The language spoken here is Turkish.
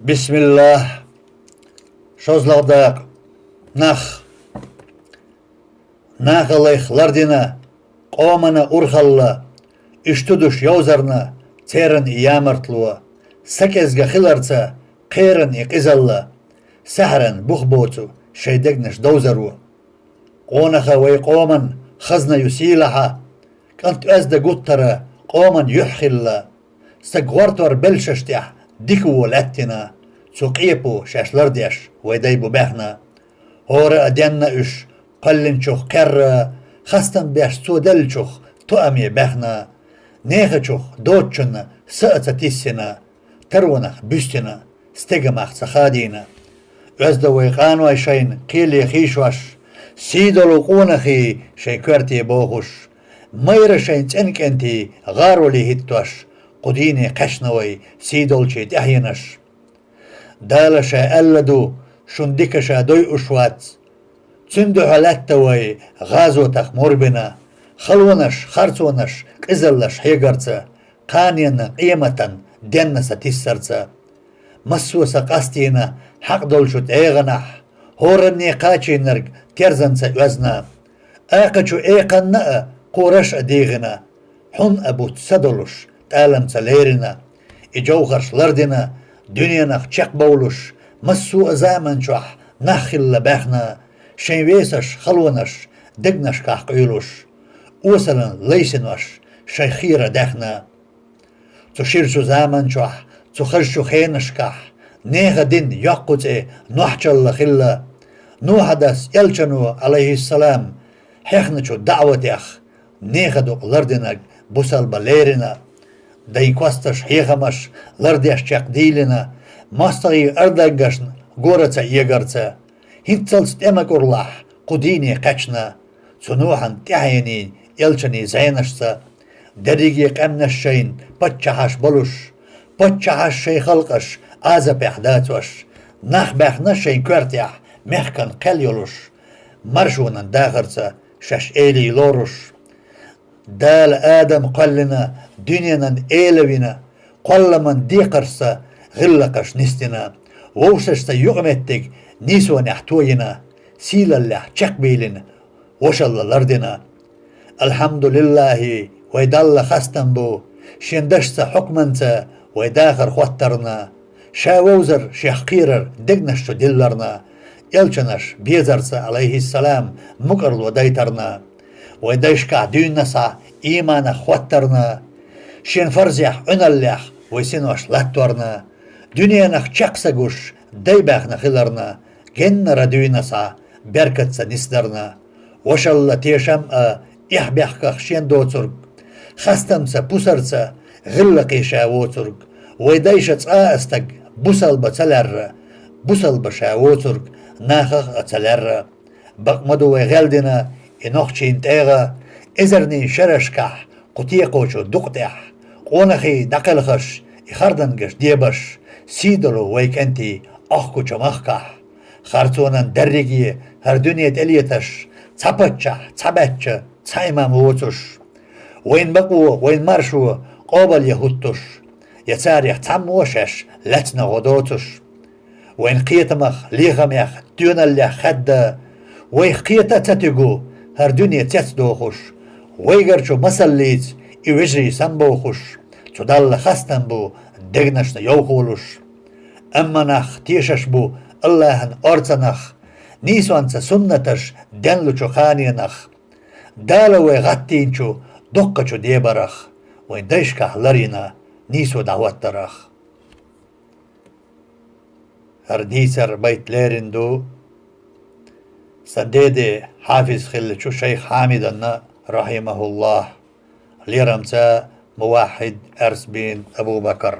Bismillah. Şozlağdak. Nağalayxlardina. Qomana urxalla. Üçtüdüş yavzarna. Terin iyamırtlıwa. Sakezge xilarca. Qeyrin iqizalla. Sahran buxbotu. Şeydegniş dovzaru. Qonaxa ve qoman. Xazna yusilaha. Kant özde guttara. Qoman yuhxilla. Sagwartvar belşeştih. Diku lattina. Suqipu şaşlardiş. Vedaybu behna. Hora adenna üş. Qallinçuq kerra. Xastan beş sudelçuq. Tuami behna. Nehaçuq doçuna. Sa'ata tissina. Tarwanaq büstina. Stegamaq saxadina. Özde vayqan vayşayn. Qili xişvaş. Sidolu qunaxi. Şeykverti boğuş. Mayra şayn çenkenti. Garoli hittoş. Qudini qaşnavay. Sidolçi tahyinaş. Dalaşa alladu. Şundikaşa doy uşvat. Tündü halattavay. Gazotaq morbina. Xalvanaş, xarçvanaş. Qizallaş hegarca. Qaniyana qiyamatan. Dennasa tissarca. Massusa qastina. Haq dolşut eğanah. Horanni qaçinarg. Terzansa özna. Aqaçu eğanna. Quraş adigina. Hun abut sadoluş. Talamsa lerina. İcavğarşlardina. Dünyanaq çaqbavluş. Massu zamançuh. Naxilla behna. Şenvesaş, xalvanaş. Dignaş qaqyuluş. Usalan leysinaş. Şeykhira dehna. Tuşirçu zamançuh. Tuxarşu xeynışkah. Neha din yaqquce. Nuhçalla xilla. Nuhadas elçanu aleyhissalam. Hexniçu da'vatih. Neha duqlardinag. Busalba lerina. Dayquastaş hexamaş. Lardiaş çaqdilina. Mastagi ardagaşn. Goraca yegarca. Hintsalst emakurlah. Qudini qaçna. Sunuhan tihayini. Elçani zaynaşsa. Derigi qamnaşşayn. Patçahaş boluş. Patçahaş şey halqaş. Azap ihdatvaş. Nahbahnaşşayn kvertih. Mehkan qalyoluş. Marşunan dağırsa. Şaş eli loruş. Dal Adam qallina. Dünyanan elevina. Qallaman diqarsa. Gillaqaş nistina. Vovşaşsa yuqmettik. Nisvan ahtoyina. Silallah çakbilin. Voşallalardina. Elhamdülillahi. Veydalla xastan bu. Şendaşsa hukmansa. Veydağır xvattarna. Şavovzar şehqirar. Dignaşçu dillarna. Elçanaş bezarsa aleyhissalam. Mukarlu daytarna. Veydayşka dünnasa. İmana xvattarna. Şen farziyah önallah. Veysinoş latvarna. Dünyanaq çaqsaguş. Daybaqna xilarna. Gennara düynasa. Berkatsa nisdarna. Voşalla teşam'a. İhbihqaq şen doçurg. Xastamsa pusarsa. Gillaqi şavoçurg. Veydayşa çaastag. Busalba çalarra. Busalba şavoçurg. Naxaq açalarra. Baqmadu ve geldina. Inoqçin teğa. Ezerni şaraşkah. Qutiqoçu duqtih. Qonaxi daqalxaş. İxardangaş diyebaş. Sidolu veykenti. Ahkuça mahkah. Xarçonan derrigi. Her dünyet eliyetaş. Çapatça. Çabatça. Çaymam uğutuş. Veyn baku. Veyn marşu. Qobal yahuttuş. Yatsarih tam oşaş. Latna godotuş. Veyn qiyatamaq. Liğamyaq. Dünallah xadda. Vey qiyata tatigu. Her dünyet yats doğuş. Veygarçu masalliz. İvecri samboğuş. Çudalla xastan bu. Degnaşna yok oluş. Ammanaq tiyşaş bu. Allah'ın ortanaq. Nisvansa sunnataş. Denluçu xaniyanaq. Dala ve gattinçu. Dokkaçu diyebaraq. Ve dayşkahlarina. Nisu davattaraq. Her diser baytlerindu. Sadede Hafiz Xilliçu Şeyh Hamidanna. Rahimahullah. Liramsa Muvahhid Ers bin Ebu Bakar.